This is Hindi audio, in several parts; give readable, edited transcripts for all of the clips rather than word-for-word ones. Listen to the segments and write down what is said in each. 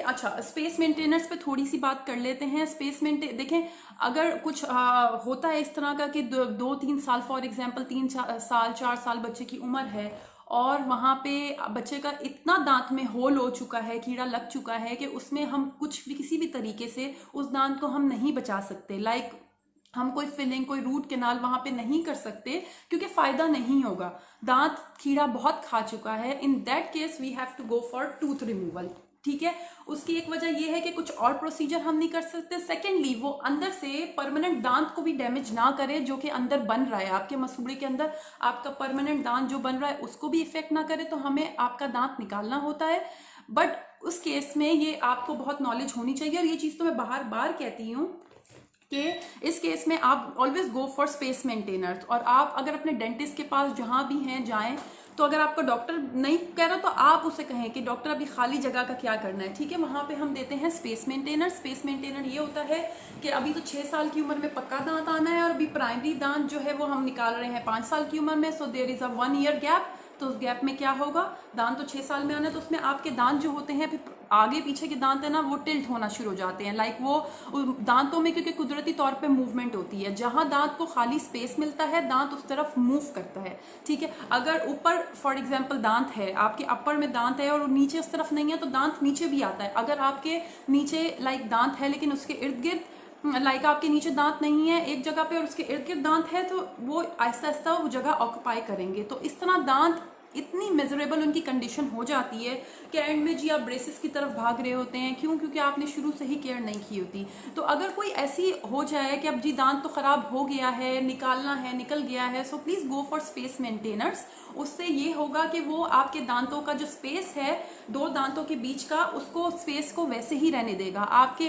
अच्छा, स्पेस मेंटेनेंस पे थोड़ी सी बात कर लेते हैं। स्पेस मेंटेन देखें, अगर कुछ होता है इस तरह का कि 2-3 साल, फॉर एग्जांपल 3 साल 4 साल बच्चे की उम्र है और वहाँ पे बच्चे का इतना दांत में होल हो चुका है, कीड़ा लग चुका है कि उसमें हम कुछ भी किसी भी तरीके से उस दांत को हम नहीं बचा सकते। लाइक हम कोई फिलिंग, कोई रूट कैनाल वहां पे नहीं कर सकते क्योंकि फायदा नहीं होगा, दांत कीड़ा बहुत खा चुका है। In that case we have to go for tooth removal. ठीक है, उसकी एक वजह यह है कि कुछ और प्रोसीजर हम नहीं कर सकते। सेकेंडली, वो अंदर से परमानेंट दांत को भी डैमेज ना करे जो कि अंदर बन रहा है आपके मसूड़े के अंदर, आपका परमानेंट दांत जो बन रहा है उसको भी इफेक्ट ना करे, तो हमें आपका दांत निकालना होता है। बट उस केस में ये आपको बहुत नॉलेज होनी चाहिए, और ये चीज तो मैं बार बार कहती हूँ कि इस केस में आप always go for space maintainer. और आप अगर अपने डेंटिस्ट के पास जहां भी हैं जाएं, तो अगर आपका डॉक्टर नहीं कह रहा तो आप उसे कहें कि डॉक्टर अभी खाली जगह का क्या करना है। ठीक है, वहां पे हम देते हैं स्पेस मेंटेनर। स्पेस मेंटेनर ये होता है कि अभी तो 6 साल की उम्र में पक्का दांत आना है और अभी प्राइमरी दांत जो है वो हम निकाल रहे हैं 5 साल की उम्र में, so there is a 1 year gap. तो उस गैप में क्या होगा, दांत तो 6 साल में आना है, तो उसमें आपके दांत जो होते हैं, फिर आगे पीछे के दांत है ना, वो टिल्ट होना शुरू हो जाते हैं। लाइक वो दांतों में, क्योंकि कुदरती तौर पे मूवमेंट होती है, जहां दांत को खाली स्पेस मिलता है दांत उस तरफ मूव करता है। ठीक है, अगर ऊपर फॉर एग्जांपल दांत है, आपके अपर में दांत है और नीचे उस तरफ नहीं है, तो दांत नीचे भी आता है। अगर आपके नीचे लाइक दांत है लेकिन उसके इर्द गिर्द, लाइक आपके नीचे दांत नहीं है एक जगह पे और उसके इर्द गिर्द दांत है, तो वो आहिस्ता आहिस्ता वो जगह ऑक्यूपाई करेंगे। तो इस तरह दांत इतनी मिजरेबल उनकी कंडीशन हो जाती है कि एंड में जी आप ब्रेसेस की तरफ भाग रहे होते हैं। क्यों? क्योंकि आपने शुरू से ही केयर नहीं की होती। तो अगर कोई ऐसी हो जाए कि अब जी दांत तो खराब हो गया है, निकालना है, निकल गया है, so please go for space maintainers. उससे ये होगा कि वो आपके दांतों का जो स्पेस है दो दांतों के बीच का, उसको स्पेस को वैसे ही रहने देगा। आपके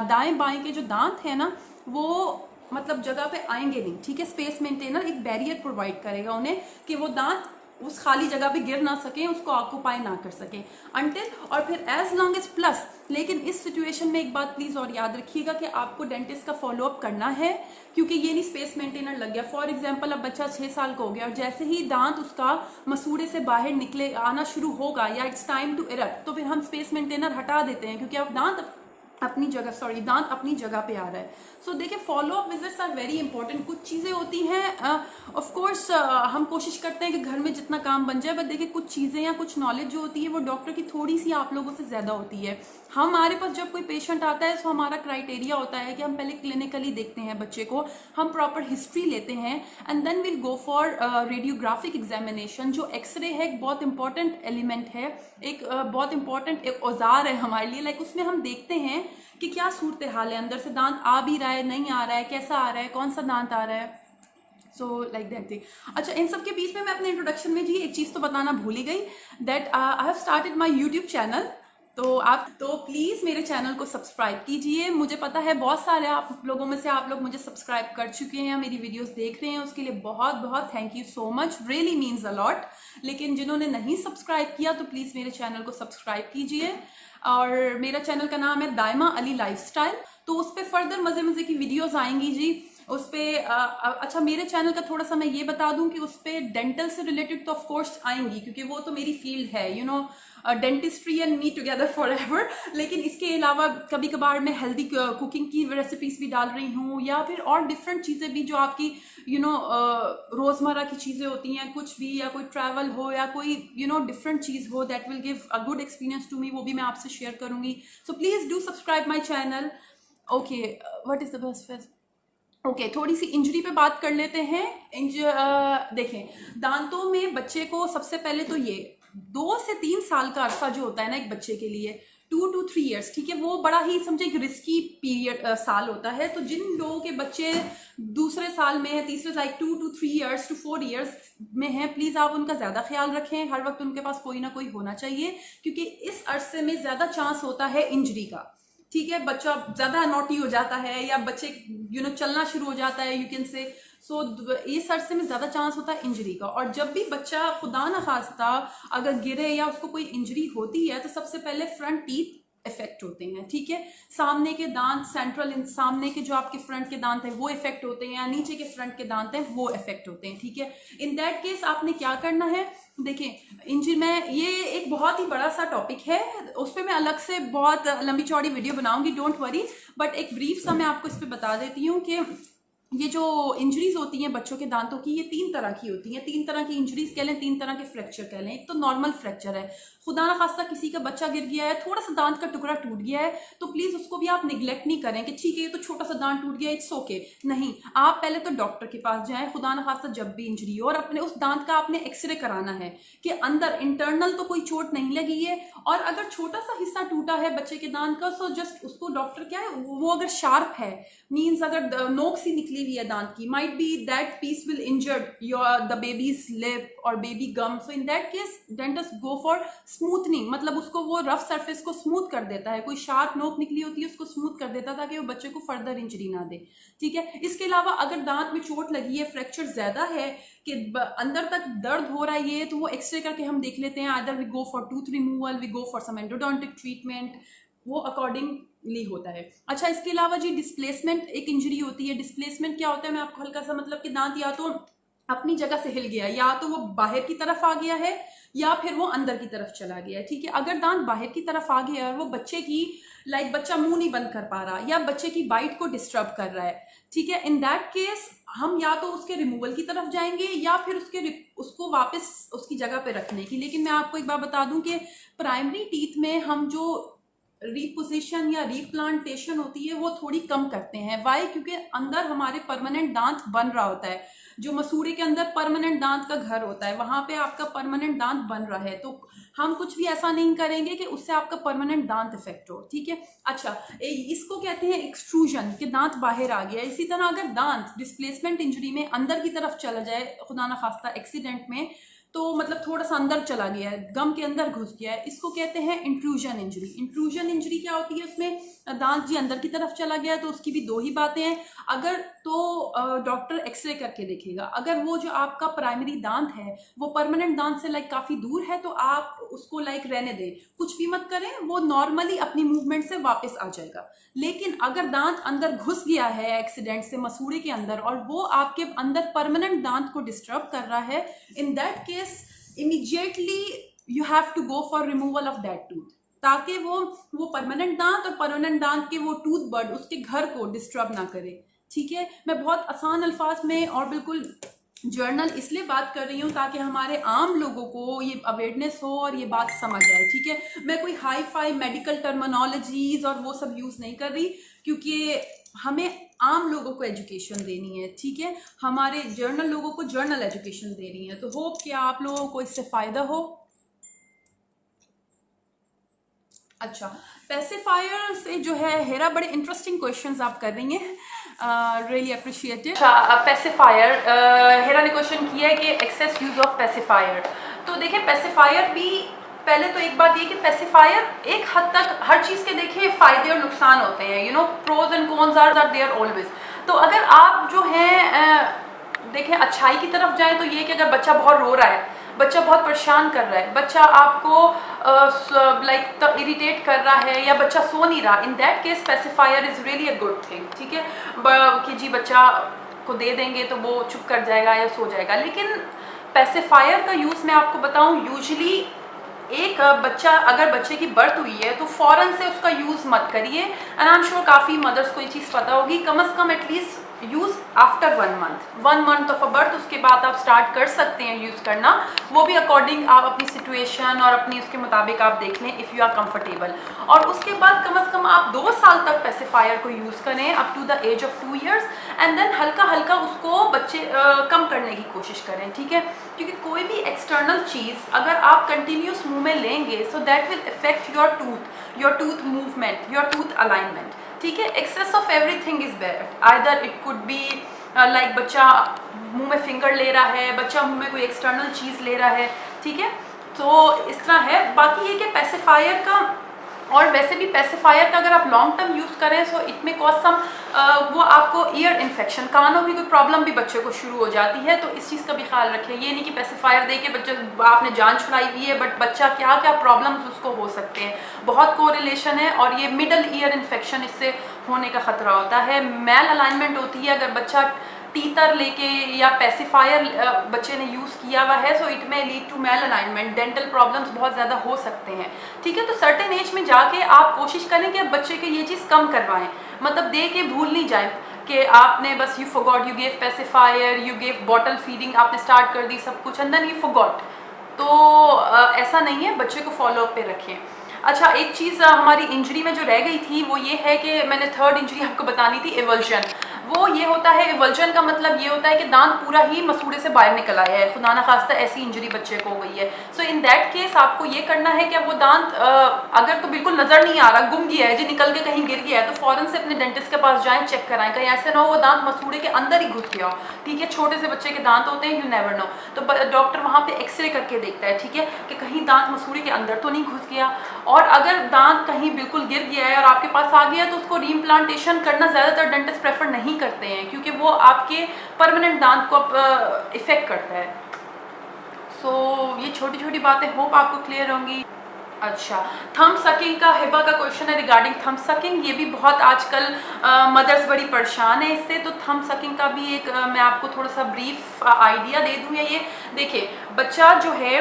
दाएं बाएं के जो दांत है ना, वो मतलब जगह पे आएंगे नहीं। ठीक है, स्पेस मेंटेनर एक बैरियर प्रोवाइड करेगा उन्हें कि वो दांत उस खाली जगह पे गिर ना सके, उसको ऑक्यूपाई ना कर सके अंटिल और फिर एज लॉन्ग एज प्लस। लेकिन इस सिचुएशन में एक बात प्लीज और याद रखिएगा कि आपको डेंटिस्ट का फॉलोअप करना है, क्योंकि ये नहीं स्पेस मेंटेनर लग गया। फॉर एग्जांपल अब बच्चा 6 साल का हो गया और जैसे ही दांत उसका मसूड़े से बाहर निकले आना शुरू होगा या इट्स टाइम टू इरप्ट, तो फिर हम स्पेस मेंटेनर हटा देते हैं, क्योंकि अब दांत अपनी जगह पे आ रहा है। सो देखिए, follow up visits are very important. कुछ चीजें होती हैं ऑफ कोर्स हम कोशिश करते हैं कि घर में जितना काम बन जाए, बट देखिए कुछ चीजें या कुछ नॉलेज जो होती है वो डॉक्टर की थोड़ी सी आप लोगों से ज्यादा होती है। हमारे पास जब कोई पेशेंट आता है तो हमारा क्राइटेरिया होता है कि हम पहले क्लिनिकली देखते हैं बच्चे को, हम प्रॉपर हिस्ट्री लेते हैं and then will go for radiographic examination. जो एक्सरे है एक बहुत इंपॉर्टेंट एलिमेंट है, एक बहुत इंपॉर्टेंट एक औजार है हमारे लिए। लाइक उसमें हम देखते हैं कि क्या सूरत हाल है, अंदर से दांत आ भी रहा है, नहीं आ रहा है, कैसा आ रहा है, कौन सा दांत आ रहा है। So like that thing. अच्छा, इन सब के बीच में मैं अपने इंट्रोडक्शन में जी एक चीज तो बताना भूल ही गई, that I have started my YouTube channel. तो प्लीज मेरे चैनल को सब्सक्राइब कीजिए। मुझे पता है बहुत सारे आप लोगों में से आप लोग मुझे सब्सक्राइब कर चुके हैं, मेरी वीडियोस देख रहे हैं, उसके लिए बहुत बहुत thank you so much, really means a lot. लेकिन जिन्होंने नहीं सब्सक्राइब किया तो प्लीज मेरे चैनल को सब्सक्राइब कीजिए। और मेरा चैनल का नाम है दायमा अली लाइफस्टाइल। तो उस पर फर्दर मजे मजे की वीडियोस आएंगी जी। उस पे अच्छा, मेरे चैनल का थोड़ा सा मैं ये बता दूं कि उस पे डेंटल से रिलेटेड तो ऑफ कोर्स आएंगी, क्योंकि वो तो मेरी फील्ड है, you know, dentistry and me together for ever. लेकिन इसके अलावा कभी कभार मैं हेल्दी कुकिंग की रेसिपीज भी डाल रही हूँ, या फिर और डिफरेंट चीजें भी जो आपकी यू नो रोजमर्रा की चीजें होती हैं, कुछ भी, या कोई ट्रैवल हो या कोई यू नो डिफरेंट चीज हो that will give a good experience to me, वो भी मैं आपसे शेयर करूंगी। So please do subscribe my channel. Okay, what is the best. Okay, थोड़ी सी इंजरी पे बात कर लेते हैं। देखें, दांतों में बच्चे को सबसे पहले तो ये 2 से 3 साल का अरसा जो होता है ना एक बच्चे के लिए, 2 to 3 years, ठीक है, वो बड़ा ही समझे एक रिस्की पीरियड साल होता है। तो जिन लोगों के बच्चे दूसरे साल में है, तीसरे, like 2 to 3 years to 4 years में है, प्लीज आप उनका ज्यादा ख्याल रखें। हर वक्त उनके पास कोई ना कोई होना चाहिए, क्योंकि इस अरसे में ज्यादा चांस होता है इंजरी का। ठीक है, बच्चा ज्यादा नोटी हो जाता है या बच्चे चलना शुरू हो जाता है, यू कैन से। सो इस अरसे में ज्यादा चांस होता है इंजरी का। और जब भी बच्चा खुदा न खास्ता अगर गिरे या उसको कोई इंजरी होती है, तो सबसे पहले फ्रंट टीथ इफेक्ट होते हैं, ठीक है। सामने के दांत, सामने के जो आपके फ्रंट के दांत हैं वो इफेक्ट होते हैं, या नीचे के फ्रंट के दांत हैं वो इफेक्ट होते हैं, ठीक है। इन दैट केस आपने क्या करना है, देखिए इंजरी में ये एक बहुत ही बड़ा सा टॉपिक है, उस पर मैं अलग से बहुत लंबी चौड़ी वीडियो बनाऊंगी, डोंट वरी, बट एक ब्रीफ सा मैं आपको इस पर बता देती हूँ कि ये जो इंजरीज होती हैं बच्चों के दांतों की, ये 3 तरह की होती हैं। 3 तरह की इंजरीज कह लें, 3 तरह के फ्रैक्चर कह लें। एक तो नॉर्मल फ्रैक्चर है, खुदा ना खास्ता किसी का बच्चा गिर गया है, थोड़ा सा दांत का टुकड़ा टूट गया है, तो प्लीज उसको भी आप निग्लेक्ट नहीं करें कि ठीक है ये तो छोटा सा दांत टूट गया, इट्स ओके। नहीं, आप पहले तो डॉक्टर के पास जाएं, खुदा ना खास्ता जब भी इंजरी हो, और अपने उस दांत का आपने एक्सरे कराना है कि अंदर इंटरनल तो कोई चोट नहीं लगी है, और अगर छोटा सा हिस्सा टूटा है बच्चे के दांत का, सो जस्ट उसको डॉक्टर क्या है, वो अगर शार्प है, मीन्स अगर नोक सी निकली हुई है दांत की, might be that piece will injured the baby's lip or baby gum, so in that case dentist go for smoothing, मतलब उसको वो रफ सरफेस को स्मूथ कर देता है, कोई शार्प नोक निकली होती है उसको स्मूथ कर देता है ताकि वो बच्चे को फर्दर इंजरी ना दे, ठीक है। इसके अलावा अगर दांत में चोट लगी है, फ्रैक्चर ज्यादा है कि अंदर तक दर्द हो रहा है, ये तो वो एक्सरे करके हम देख लेते हैं, either we go for tooth removal, we go for some endodontic treatment, वो अकॉर्डिंगली होता है। अच्छा, इसके अलावा जी डिस्प्लेसमेंट एक इंजरी होती है। डिस्प्लेसमेंट क्या होता है, मैं आपको हल्का सा, मतलब कि दांत या तो अपनी जगह से हिल गया, या तो वो बाहर की तरफ आ गया है, या फिर वो अंदर की तरफ चला गया है, ठीक है। अगर दांत बाहर की तरफ आ गया है और वो बच्चे की बच्चा मुंह नहीं बंद कर पा रहा, या बच्चे की बाइट को डिस्टर्ब कर रहा है, ठीक है, इन दैट केस हम या तो उसके रिमूवल की तरफ जाएंगे, या फिर उसको वापस उसकी जगह पे रखने की। लेकिन मैं आपको एक बात बता दूं कि प्राइमरी टीथ में हम जो रिपोजिशन या रिप्लांटेशन होती है वो थोड़ी कम करते हैं। वाई? क्योंकि अंदर हमारे परमानेंट दांत बन रहा होता है, जो मसूड़े के अंदर परमानेंट दांत का घर होता है, वहां पे आपका परमानेंट दांत बन रहा है, तो हम कुछ भी ऐसा नहीं करेंगे कि उससे आपका परमानेंट दांत इफेक्ट हो, ठीक है। अच्छा, इसको कहते हैं एक्सट्रूजन, कि दांत बाहर आ गया। इसी तरह अगर दांत डिस्प्लेसमेंट इंजरी में अंदर की तरफ चला जाए, खुदा ना खास्ता एक्सीडेंट में, तो मतलब थोड़ा सा अंदर चला गया है, गम के अंदर घुस गया है, इसको कहते हैं इंट्रूजन इंजरी। इंट्रूजन इंजरी क्या होती है, उसमें दांत जी अंदर की तरफ चला गया है, तो उसकी भी 2 ही बातें हैं। अगर तो डॉक्टर एक्सरे करके देखेगा, अगर वो जो आपका प्राइमरी दांत है वो परमानेंट दांत से काफी दूर है, तो आप उसको रहने दें, कुछ भी मत करें, वो नॉर्मली अपनी मूवमेंट से वापस आ जाएगा। लेकिन अगर दांत अंदर घुस गया है एक्सीडेंट से मसूड़े के अंदर, और वो आपके अंदर परमानेंट दांत को डिस्टर्ब कर रहा है, in that case immediately you have to go for removal of that tooth, ताकि वो परमानेंट दांत और परमानेंट दांत के वो टूथ बर्ड उसके घर को डिस्टर्ब ना करे, ठीक है। मैं बहुत आसान अल्फाज में और बिल्कुल जर्नल इसलिए बात कर रही हूँ ताकि हमारे आम लोगों को ये अवेयरनेस हो और ये बात समझ आए, ठीक है। मैं कोई हाई फाई मेडिकल टर्मिनोलॉजीज और वो सब यूज नहीं कर रही, क्योंकि हमें आम लोगों को एजुकेशन देनी है, ठीक है। हमारे जर्नल लोगों को जर्नल एजुकेशन देनी है, तो होप कि आप लोगों को इससे फायदा हो। अच्छा, पेसिफायर से जो है हेरा, बड़े इंटरेस्टिंग क्वेश्चंस आप कर रही हैं, रियली अप्रिशिएटेड। अच्छा, पेसिफायर, हेरा ने क्वेश्चन किया है कि एक्सेस यूज ऑफ पेसिफायर। तो देखिए, पेसिफायर भी, पहले तो एक बात ये कि पेसिफायर एक हद तक हर चीज़ के देखिए फायदे और नुकसान होते हैं, you know, pros and cons are there always. तो अगर आप जो है देखें अच्छाई की तरफ जाए, तो ये कि अगर बच्चा बहुत रो रहा है, बच्चा बहुत परेशान कर रहा है, बच्चा आपको इरिटेट कर रहा है, या बच्चा सो नहीं रहा, इन that case pacifier is really a good thing, ठीक है, कि जी बच्चा को दे देंगे तो वो चुप कर जाएगा या सो जाएगा। लेकिन पेसिफायर का यूज़ मैं आपको बताऊं, यूजुअली एक बच्चा, अगर बच्चे की बर्थ हुई है तो फ़ौरन से उसका यूज़ मत करिए, एंड आई एम श्योर काफ़ी मदर्स को ये चीज़ पता होगी, कम अज़ कम at least use after 1 month of a birth, उसके बाद आप स्टार्ट कर सकते हैं यूज़ करना, वो भी अकॉर्डिंग आप अपनी सिचुएशन और अपनी उसके मुताबिक आप देख लें, इफ़ यू आर कंफर्टेबल। और उसके बाद कम अज़ कम आप 2 साल तक पेसिफायर को यूज़ करें, up to the age of 2 years, and then हल्का हल्का उसको बच्चे कम करने की कोशिश करें, ठीक है। क्योंकि कोई भी एक्सटर्नल चीज़ अगर आप कंटिन्यूस मुंह में लेंगे, so that will effect your tooth movement, your tooth alignment, ठीक है। Excess of everything is bad, either it could be like बच्चा मुंह में फिंगर ले रहा है, बच्चा मुंह में कोई एक्सटर्नल चीज़ ले रहा है, ठीक है। तो इस तरह है। बाकी ये कि पेसिफायर का और वैसे भी पेसिफायर का अगर आप लॉन्ग टर्म यूज़ करें सो इट में कॉज सम वो आपको ईयर इन्फेक्शन, कानों की कोई प्रॉब्लम भी बच्चे को शुरू हो जाती है, तो इस चीज़ का भी ख्याल रखें। ये नहीं कि पेसिफायर दे के बच्चे आपने जान छुड़ाई हुई है, बट बच्चा क्या क्या प्रॉब्लम्स उसको हो सकते हैं, बहुत कोरिलेशन है। और ये मिडल ईयर इन्फेक्शन इससे होने का खतरा होता है। मेल अलाइनमेंट होती है, अगर बच्चा टीतर लेके या पेसिफायर बच्चे ने यूज़ किया हुआ है so it may lead to malalignment, dental problems बहुत ज़्यादा हो सकते हैं। ठीक है, तो सर्टेन एज में जाके आप कोशिश करें कि आप बच्चे को ये चीज़ कम करवाएं, मतलब दे के भूल नहीं जाए कि आपने बस you forgot, you gave pacifier, you gave bottle feeding, आपने स्टार्ट कर दी सब कुछ एंड देन यू फॉरगॉट। तो ऐसा नहीं है, बच्चे को फॉलो अप पे रखें। अच्छा, एक चीज़ हमारी इंजरी में जो रह गई थी वो ये है कि मैंने थर्ड इंजरी आपको बतानी थी, एवल्जन। वो ये होता है, एवल्जन का मतलब ये होता है कि दांत पूरा ही मसूड़े से बाहर निकल आया है, खुदा ना खास्ता ऐसी इंजरी बच्चे को हो गई है। सो इन दैट केस आपको ये करना है कि वो दांत अगर तो बिल्कुल नज़र नहीं आ रहा, गुम गया है जी, निकल के कहीं गिर गया है, तो फ़ौरन से अपने डेंटिस्ट के पास जाएं, चेक कराएं, कहीं ऐसे ना हो वो दांत मसूड़े के अंदर ही घुस गया हो। ठीक है, छोटे से बच्चे के दांत होते हैं, यू नेवर नो, तो डॉक्टर वहाँ पे एक्सरे करके देखता है, ठीक है, कि कहीं दांत मसूड़े के अंदर तो नहीं घुस गया। और अगर दांत कहीं बिल्कुल गिर गया है और आपके पास आ गया तो उसको रीइम्प्लांटेशन करना ज़्यादातर डेंटिस्ट प्रेफर नहीं करते हैं, क्योंकि वो आपके परमानेंट दांत को इफेक्ट करता है। सो ये छोटी छोटी बातें होप आपको क्लियर होंगी। अच्छा, थंब सकिंग का हिबा का क्वेश्चन है रिगार्डिंग थंब सकिंग। ये भी बहुत आजकल मदर्स बड़ी परेशान है इससे, तो थंब सकिंग का भी एक मैं आपको थोड़ा सा ब्रीफ आइडिया दे दूँ। या ये देखिए, बच्चा जो है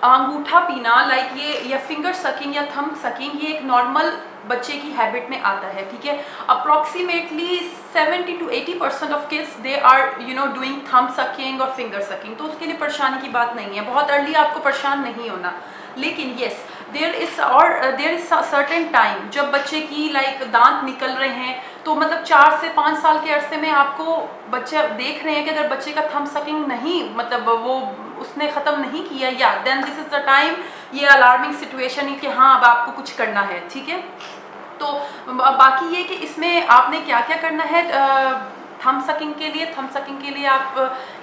अंगूठा पीना लाइक ये, या फिंगर सकिंग या थंब सकिंग, ये एक नॉर्मल बच्चे की हैबिट में आता है। ठीक है, approximately 70 to 80% of kids they are doing thumb sucking और फिंगर सकिंग, तो उसके लिए परेशानी की बात नहीं है, बहुत अर्ली आपको परेशान नहीं होना। लेकिन yes, there is certain time जब बच्चे की लाइक दांत निकल रहे हैं, तो मतलब 4 से 5 साल के अरसे में आपको बच्चे देख रहे हैं कि अगर बच्चे का थंब सकिंग नहीं, मतलब वो उसने ख़त्म नहीं किया, या then this is the time, ये अलार्मिंग सिचुएशन है कि हाँ अब आपको कुछ करना है। ठीक है, तो बाकी ये कि इसमें आपने क्या क्या करना है थंब सकिंग के लिए। थंब सकिंग के लिए आप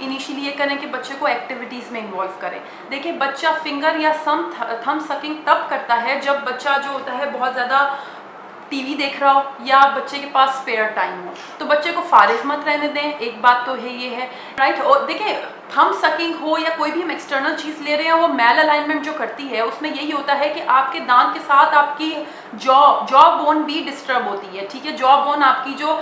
इनिशियली ये करें कि बच्चे को एक्टिविटीज़ में इन्वॉल्व करें। देखिए, बच्चा फिंगर या सम थंब सकिंग तब करता है जब बच्चा जो होता है बहुत ज़्यादा टीवी देख रहा हो या बच्चे के पास स्पेयर टाइम हो, तो बच्चे को फारिग मत रहने दें, एक बात तो है, ये है राइट। और देखिए, थंब सकिंग हो या कोई भी हम एक्सटर्नल चीज़ ले रहे हैं, वो मेल अलाइनमेंट जो करती है उसमें यही होता है कि आपके दांत के साथ आपकी जॉ बोन भी डिस्टर्ब होती है। ठीक है, जॉ बोन आपकी जो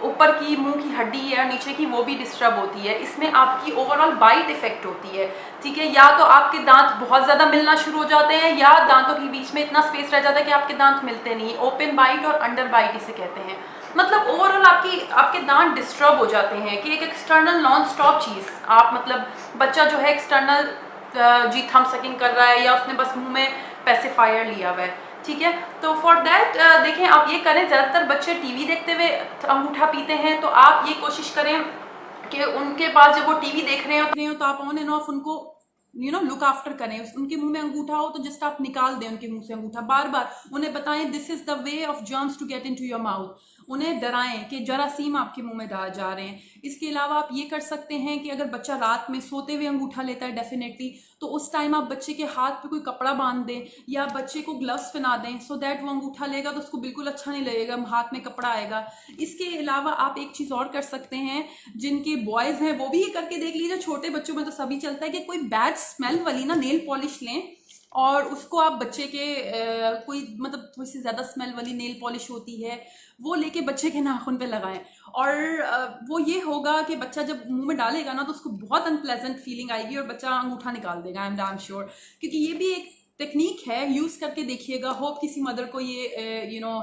ऊपर की मुंह की हड्डी है और नीचे की, वो भी डिस्टर्ब होती है। इसमें आपकी ओवरऑल बाइट इफेक्ट होती है। ठीक है, या तो आपके दांत बहुत ज़्यादा मिलना शुरू हो जाते हैं, या दांतों के बीच में इतना स्पेस रह जाता है कि आपके दांत मिलते नहीं। ओपन बाइट और अंडर बाइट इसे कहते हैं। मतलब ओवरऑल आपके दांत डिस्टर्ब हो जाते हैं कि एक एक्सटर्नल नॉन स्टॉप चीज़ आप, मतलब बच्चा जो है एक्सटर्नल जी थंब सकिंग कर रहा है या उसने बस मुंह में पेसिफायर लिया हुआ है। ठीक है, तो फॉर दैट देखें आप ये करें, ज़्यादातर बच्चे टीवी देखते हुए अंगूठा पीते हैं, तो आप ये कोशिश करें कि उनके पास जब वो टीवी देख रहे हो तो आप ऑन एंड ऑफ उनको लुक आफ्टर करें। उनके मुंह में अंगूठा हो तो जस्ट आप निकाल दें उनके मुंह से अंगूठा, बार बार उन्हें बताएं this is the way of germs to get into your mouth. उन्हें डराएं कि जरासीम आपके मुंह में जा रहे हैं। इसके अलावा आप ये कर सकते हैं कि अगर बच्चा रात में सोते हुए अंगूठा लेता है डेफिनेटली, तो उस टाइम आप बच्चे के हाथ पे कोई कपड़ा बांध दें या बच्चे को ग्लव्स पहना दें, सो दैट वो अंगूठा लेगा तो उसको बिल्कुल अच्छा नहीं लगेगा, हाथ में कपड़ा आएगा। इसके अलावा आप एक चीज़ और कर सकते हैं, जिनके बॉयज़ हैं वो भी ये करके देख लीजिए, छोटे बच्चों में तो सभी चलता है कि कोई बैड स्मेल वाली ना नेल पॉलिश लें और उसको आप बच्चे के कोई मतलब थोड़ी सी ज़्यादा स्मेल वाली नेल पॉलिश होती है, वो लेके बच्चे के नाखून पे लगाएं। और वो ये होगा कि बच्चा जब मुंह में डालेगा ना तो उसको बहुत अनप्लेजेंट फीलिंग आएगी और बच्चा अंगूठा निकाल देगा, आई एम डैम श्योर। क्योंकि ये भी एक टेक्निक है, यूज़ करके देखिएगा, होप किसी मदर को ये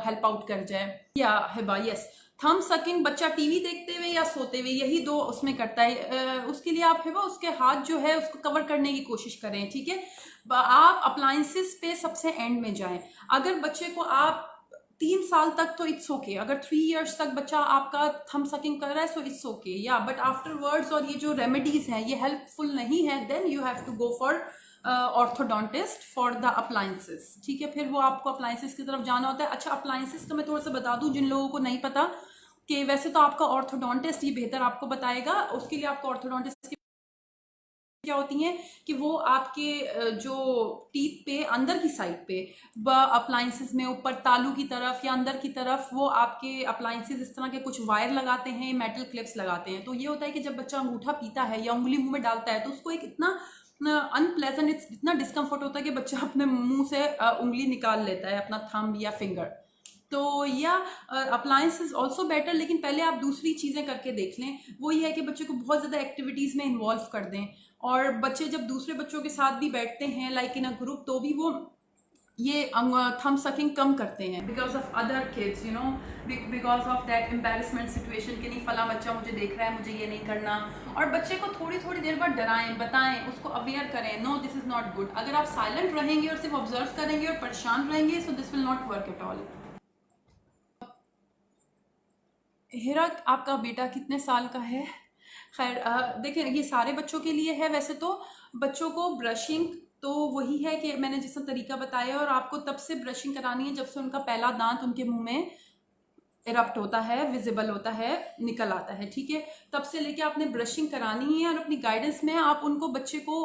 हेल्प आउट कर जाए। या हिबा, यस, थंब सकिंग बच्चा टीवी देखते हुए या सोते हुए, यही दो उसमें करता है। उसके लिए आप हिबा उसके हाथ जो है उसको कवर करने की कोशिश करें। ठीक है, आप अप्लायंसेस पे सबसे एंड में जाएं। अगर बच्चे को आप 3 साल तक तो इट्स ओके, अगर 3 years तक बच्चा आपका थंब सकिंग कर रहा है so it's okay, yeah but afterwards और ये जो रेमेडीज हैं ये हेल्पफुल नहीं है, then you have to go for orthodontist for the appliances. ठीक है, फिर वो आपको अप्लायंसेस की तरफ जाना होता है। अच्छा, अप्लायंसेस का मैं थोड़ा सा बता दूं जिन लोगों को नहीं पता, कि वैसे तो आपका ऑर्थोडोंटिस्ट ये बेहतर आपको बताएगा, उसके लिए आपको ऑर्थोडोंटिस्ट क्या होती हैं कि वो आपके जो टीथ पे अंदर की साइड पे अप्लायंसेस में ऊपर तालू की तरफ या अंदर की तरफ वो आपके अप्लायंसेस इस तरह के कुछ वायर लगाते हैं, मेटल क्लिप्स लगाते हैं। तो ये होता है कि जब बच्चा अंगूठा पीता है या उंगली मुंह में डालता है तो उसको एक इतना अनप्लेजेंट, इतना डिस्कम्फर्ट होता है कि बच्चा अपने मुंह से उंगली निकाल लेता है, अपना थंब या फिंगर। तो या अप्लायंस इज ऑल्सो बेटर, लेकिन पहले आप दूसरी चीज़ें करके देख लें। वो ये है कि बच्चे को बहुत ज़्यादा एक्टिविटीज़ में इन्वॉल्व कर दें, और बच्चे जब दूसरे बच्चों के साथ भी बैठते हैं लाइक इन अ ग्रुप तो भी वो ये थम सकिंग कम करते हैं because of other kids, you know, because of that embarrassment situation कि नहीं फला बच्चा मुझे देख रहा है, मुझे ये नहीं करना। और बच्चे को थोड़ी थोड़ी देर बाद डराएं, बताएं, उसको अवेयर करें, no this is not good. अगर आप साइलेंट रहेंगे और सिर्फ ऑब्जर्व करेंगे और परेशान रहेंगे, so this will not work at all. Hira, आपका बेटा कितने साल का है? खैर देखिए, ये सारे बच्चों के लिए है वैसे तो। बच्चों को ब्रशिंग तो वही है कि मैंने जिस तरीका बताया, और आपको तब से ब्रशिंग करानी है जब से उनका पहला दांत उनके मुंह में इरप्ट होता है, विजिबल होता है, निकल आता है, ठीक है। तब से लेके आपने ब्रशिंग करानी है, और अपनी गाइडेंस में आप उनको, बच्चे को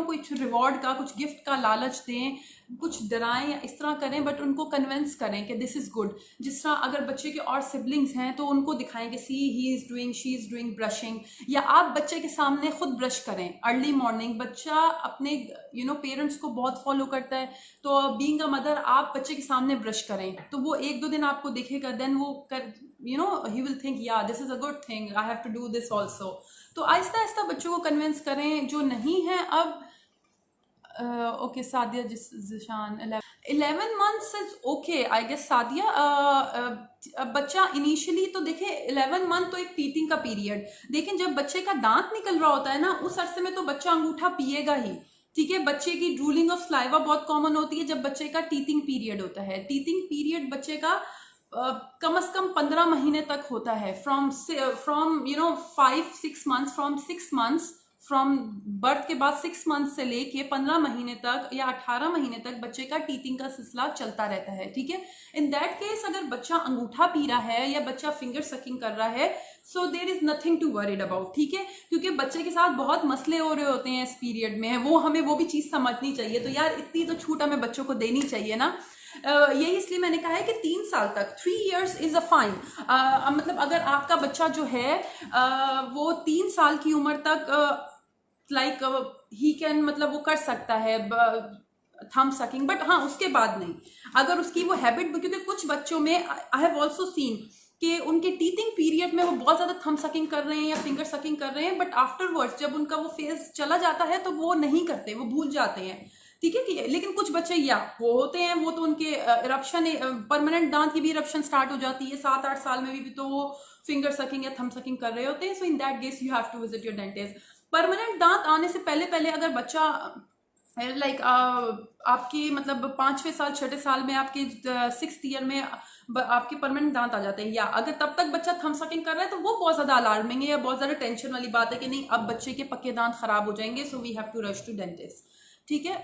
कुछ रिवॉर्ड का, कुछ गिफ्ट का लालच दें, कुछ डराएं या इस तरह करें, बट उनको कन्विंस करें कि दिस इज गुड। जिस तरह अगर बच्चे के और सिबलिंग्स हैं तो उनको दिखाएं कि see he is doing, she is doing brushing, या आप बच्चे के सामने खुद ब्रश करें अर्ली मॉर्निंग। बच्चा अपने पेरेंट्स को बहुत फॉलो करता है, तो बीइंग अ मदर आप बच्चे के सामने ब्रश करें तो वो एक दो दिन आपको दिखेगा, देन वो कर he will think yeah this is a good thing, I have to do this also. तो आहिस्ता आहिस्ता बच्चों को कन्विंस करें। जो नहीं है अब okay Sadiya, Zishan 11 months is okay I guess Sadiya. बच्चा इनिशियली तो देखें 11 मंथ तो एक टीथिंग का पीरियड, लेकिन जब बच्चे का दांत निकल रहा होता है ना, उस अरसे में तो बच्चा अंगूठा पिएगा ही, ठीक है। बच्चे की ड्रूलिंग ऑफ स्लाइवा बहुत कॉमन होती है जब बच्चे का टीथिंग पीरियड होता है। टीथिंग पीरियड बच्चे का कम से कम 15 महीने तक होता है, from 5-6 months, from 6 months, from birth के बाद 6 मंथ से लेके 15 महीने तक या 18 महीने तक बच्चे का टीथिंग का सिलसिला चलता रहता है, ठीक है। इन दैट केस अगर बच्चा अंगूठा पी रहा है या बच्चा फिंगर सकिंग कर रहा है, so there is nothing to worried about, ठीक है। क्योंकि बच्चे के साथ बहुत मसले हो रहे होते हैं इस पीरियड में, वो हमें वो भी चीज़ समझनी चाहिए। तो यार इतनी तो छूट हमें बच्चों को देनी चाहिए ना। यही इसलिए मैंने कहा है कि 3 साल तक, 3 years इज अ फाइन। मतलब अगर आपका बच्चा जो है वो 3 साल की उम्र तक लाइक ही कैन, मतलब वो कर सकता है थम सकिंग, बट हाँ उसके बाद नहीं। अगर उसकी वो हैबिट, क्योंकि कुछ बच्चों में आई हैव ऑल्सो सीन कि उनके टीथिंग पीरियड में वो बहुत ज्यादा थम सकिंग कर रहे हैं या फिंगर सकिंग कर रहे हैं, बट आफ्टरवर्ड्स जब उनका वो फेज चला जाता है तो वो नहीं करते, वो भूल जाते हैं, ठीक है कि। लेकिन कुछ बच्चे या वो होते हैं, वो तो उनके इरप्शन, परमानेंट दांत की भी इरप्शन स्टार्ट हो जाती है 7-8 साल में भी तो वो फिंगर सकिंग या थम सकिंग कर रहे होते हैं। So in that case you have to visit your dentist. Permanent दांत आने से पहले पहले अगर बच्चा लाइक आपकी मतलब 5वें साल 6ठे साल में, आपके 6th ईयर में आपके परमानेंट दांत आ जाते हैं, या अगर तब तक बच्चा थम सकिंग कर रहा है तो वो बहुत ज्यादा अलार्मिंग है या बहुत ज्यादा टेंशन वाली बात है कि नहीं अब बच्चे के पक्के दांत खराब हो जाएंगे, so we have to rush to dentist, ठीक है।